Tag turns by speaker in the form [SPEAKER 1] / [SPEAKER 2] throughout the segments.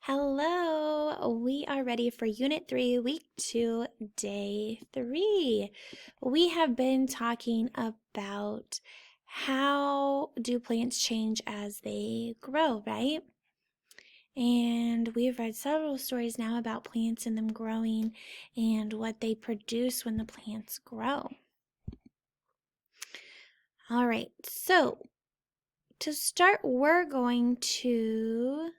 [SPEAKER 1] Hello, we are ready for Unit 3, Week 2, Day 3. We have been talking about how do plants change as they grow, right? And we've read several stories now about plants and them growing and what they produce when the plants grow. All right, so to start, we're going to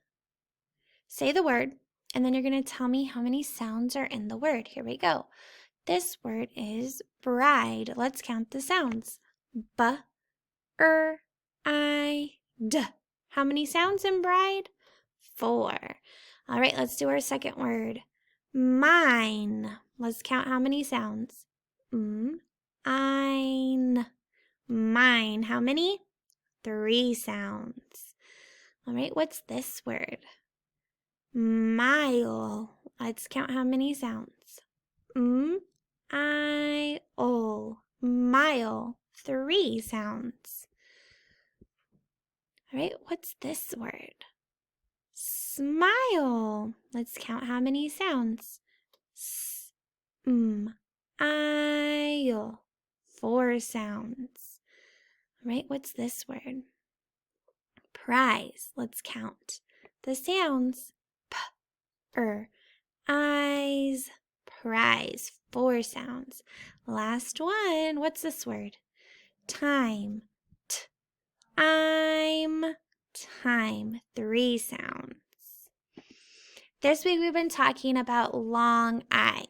[SPEAKER 1] say the word, and then you're going to tell me how many sounds are in the word. Here we go. This word is bride. Let's count the sounds. B, I, D. How many sounds in bride? 4. All right, let's do our second word. Mine. Let's count how many sounds. Ein. Mine. How many? 3 sounds. All right, what's this word? Mile. Let's count how many sounds. I-O. Mile. 3 sounds. All right, what's this word? Smile. Let's count how many sounds. I-O. 4 sounds. All right, what's this word? Prize. Let's count the sounds. Eyes, prize, 4 sounds. Last one, what's this word? Time, I'm, time, 3 sounds. This week we've been talking about long I,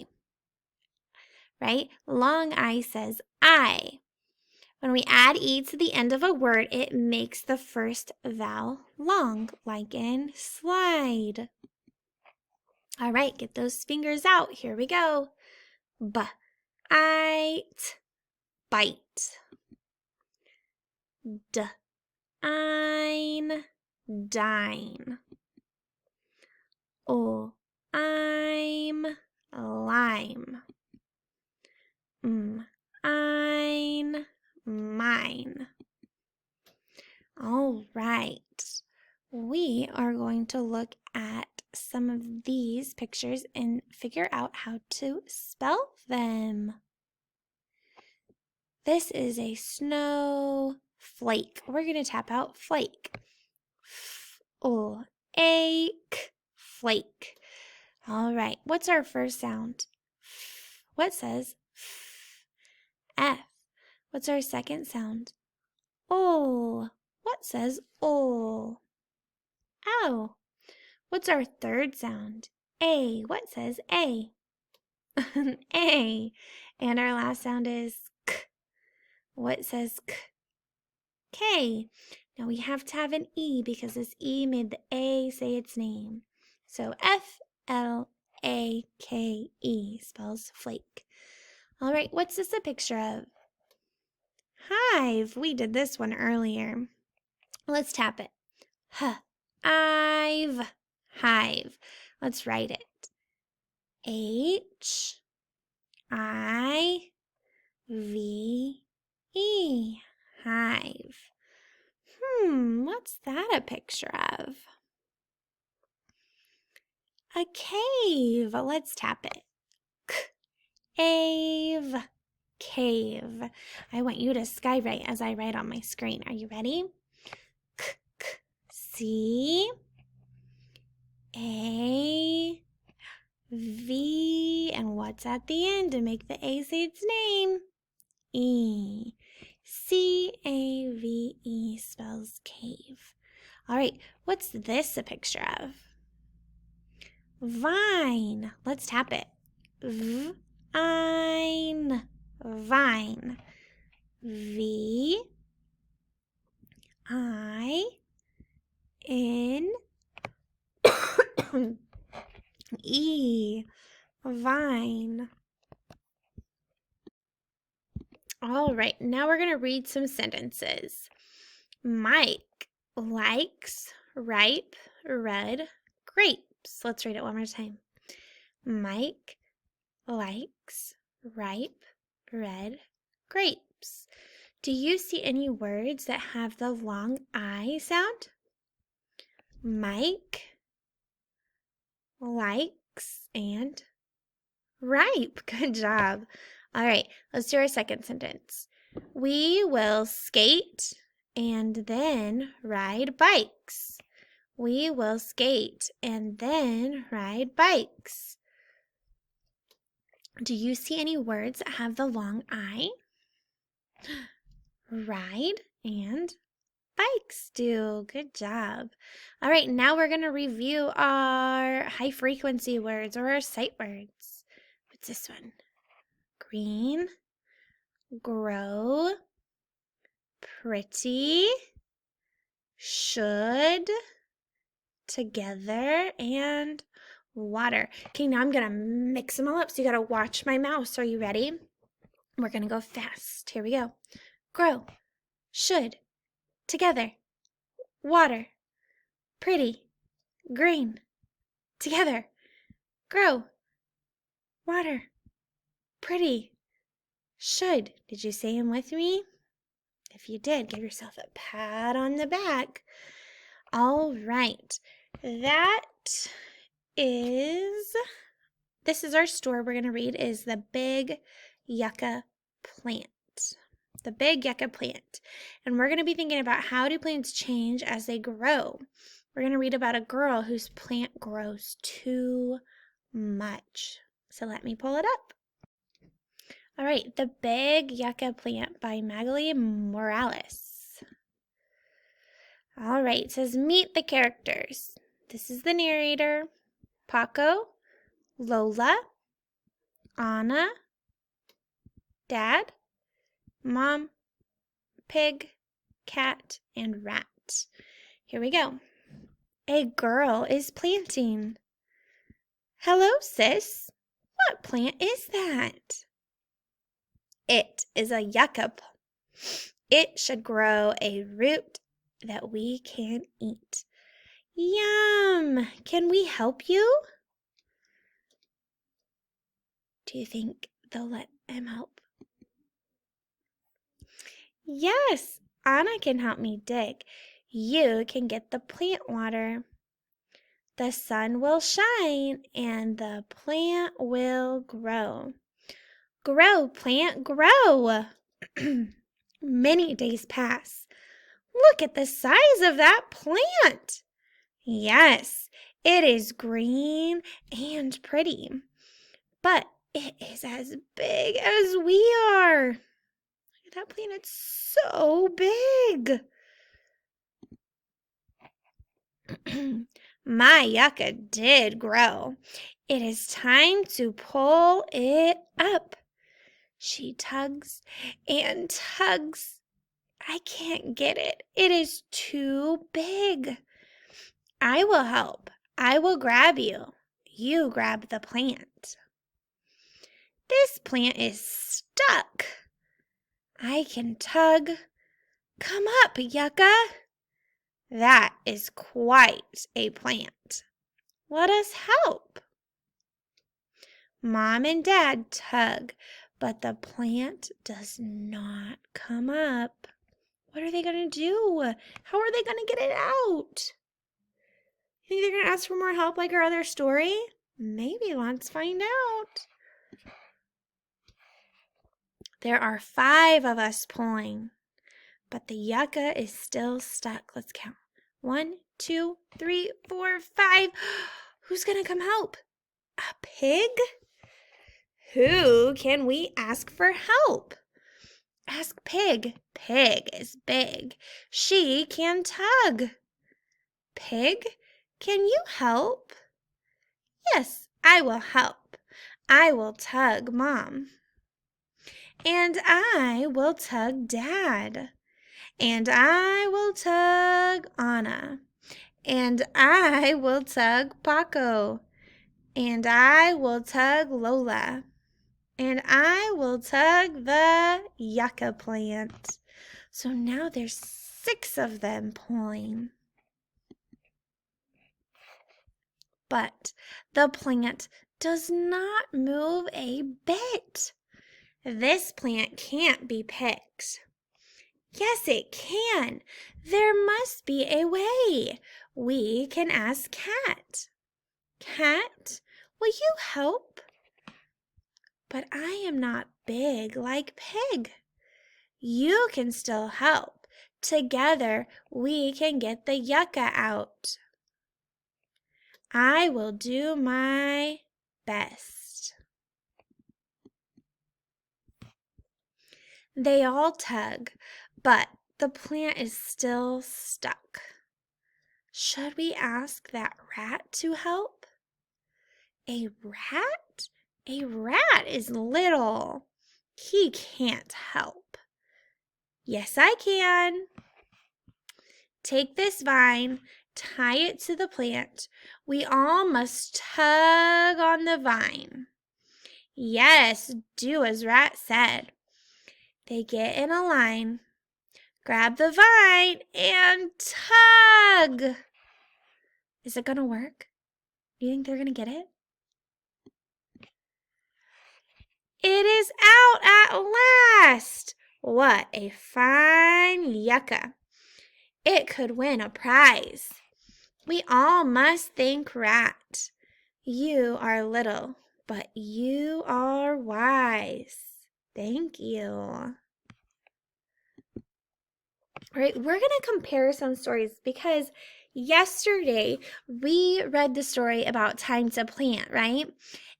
[SPEAKER 1] right? Long I says I. When we add E to the end of a word, it makes the first vowel long, like in slide. All right, get those fingers out. Here we go. Bite, bite. Dine, dine. I'm, lime. Ein, mine. All right. We are going to look at some of these pictures and figure out how to spell them. This is a snowflake. We're going to tap out flake. Ache, flake. All right, what's our first sound? What says F? What's our second sound? O. What says O? Ow. What's our third sound? A. What says A? A. And our last sound is K. What says K? K. Now we have to have an E because this E made the A say its name. So F-L-A-K-E spells flake. All right, what's this a picture of? Hive. We did this one earlier. Let's tap it. I've. Hive. Let's write it. H-I-V-E. Hive. What's that a picture of? A cave. Let's tap it. Cave. Cave. I want you to skywrite as I write on my screen. Are you ready? C A V, and what's at the end to make the A say its name? E. C-A-V-E spells cave. All right, what's this a picture of? Vine. Let's tap it. Vine. Vine. V-I-N E. Vine. All right, now we're going to read some sentences. Mike likes ripe red grapes. Let's read it one more time. Mike likes ripe red grapes. Do you see any words that have the long I sound? Mike likes, and ripe. Good job. All right, let's do our second sentence. We will skate and then ride bikes. We will skate and then ride bikes. Do you see any words that have the long I? Ride and bikes do. Good job. All right, now we're going to review our high frequency words or our sight words. What's this one? Green, grow, pretty, should, together, and water. Okay, now I'm going to mix them all up, so you got to watch my mouse. Are you ready? We're going to go fast. Here we go. Grow, should, together, water, pretty, green, together, grow, water, pretty, should. Did you say them with me? If you did, give yourself a pat on the back. All right, this is our story we're going to read is The Big Yucca Plant. The Big Yucca Plant. And we're going to be thinking about how do plants change as they grow. We're going to read about a girl whose plant grows too much. So let me pull it up. All right, The Big Yucca Plant by Magali Morales. All right, it says meet the characters. This is the narrator, Paco, Lola, Anna, Dad, Mom, Pig, Cat, and Rat. Here we go. A girl is planting. Hello, sis. What plant is that? It is a yucca. It should grow a root that we can eat. Yum! Can we help you? Do you think they'll let him help? Yes, Anna can help me dig. You can get the plant water. The sun will shine and the plant will grow. Grow, plant, grow. Many days pass. Look at the size of that plant. Yes, it is green and pretty, but it is as big as we are. Look at that plant, it's so big. My yucca did grow. It is time to pull it up. She tugs and tugs. I can't get it. It is too big. I will help. I will grab you. You grab the plant. This plant is stuck. I can tug. Come up, yucca. That is quite a plant. Let us help. Mom and Dad tug, but the plant does not come up. What are they going to do? How are they going to get it out? You think they're going to ask for more help like our other story? Maybe. Let's find out. There are 5 of us pulling, but the yucca is still stuck. Let's count. 1, 2, 3, 4, 5. Who's going to come help? A pig? Who can we ask for help? Ask Pig. Pig is big. She can tug. Pig, can you help? Yes, I will help. I will tug Mom. And I will tug Dad. And I will tug Anna. And I will tug Paco. And I will tug Lola. And I will tug the yucca plant. So now there's 6 of them pulling. But the plant does not move a bit. This plant can't be picked. Yes, it can. There must be a way. We can ask Cat. Cat, will you help? But I am not big like Pig. You can still help. Together we can get the yucca out. I will do my best. They all tug, but the plant is still stuck. Should we ask that rat to help? A rat? A rat is little. He can't help. Yes, I can. Take this vine, tie it to the plant. We all must tug on the vine. Yes, do as Rat said. They get in a line, grab the vine, and tug. Is it going to work? Do you think they're going to get it? It is out at last! What a fine yucca! It could win a prize. We all must thank Rat. You are little, but you are wise. Thank you. All right, we're going to compare some stories because yesterday we read the story about time to plant, right?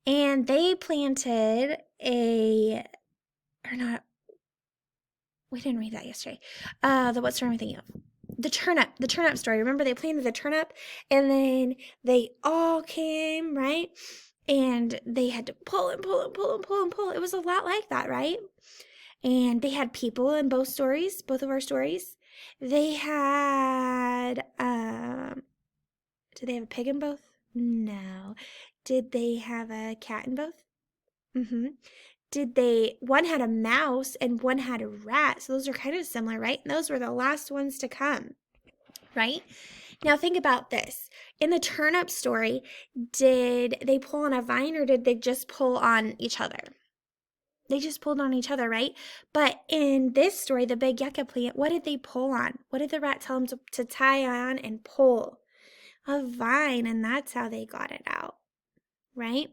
[SPEAKER 1] And they planted we didn't read that yesterday. What story am I thinking of? The turnip story. Remember they planted the turnip and then they all came, right? And they had to pull and pull and pull and pull and pull. It was a lot like that, right? And they had people in both stories, both of our stories. They had, did they have a pig in both? No. Did they have a cat in both? One had a mouse and one had a rat. So those are kind of similar, right? And those were the last ones to come, right? Now think about this. In the turnip story, did they pull on a vine or did they just pull on each other? They just pulled on each other, right? But in this story, the big yucca plant, what did they pull on? What did the rat tell them to tie on and pull? A vine, and that's how they got it out, right?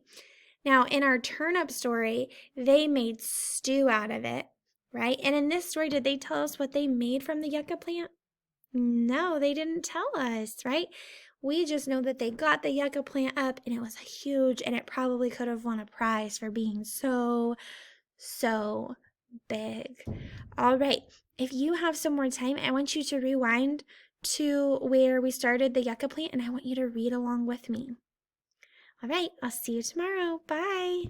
[SPEAKER 1] Now, in our turnip story, they made stew out of it, right? And in this story, did they tell us what they made from the yucca plant? No, they didn't tell us, right? We just know that they got the yucca plant up and it was huge and it probably could have won a prize for being so big. All right, if you have some more time, I want you to rewind to where we started the yucca plant and I want you to read along with me. All right, I'll see you tomorrow. Bye.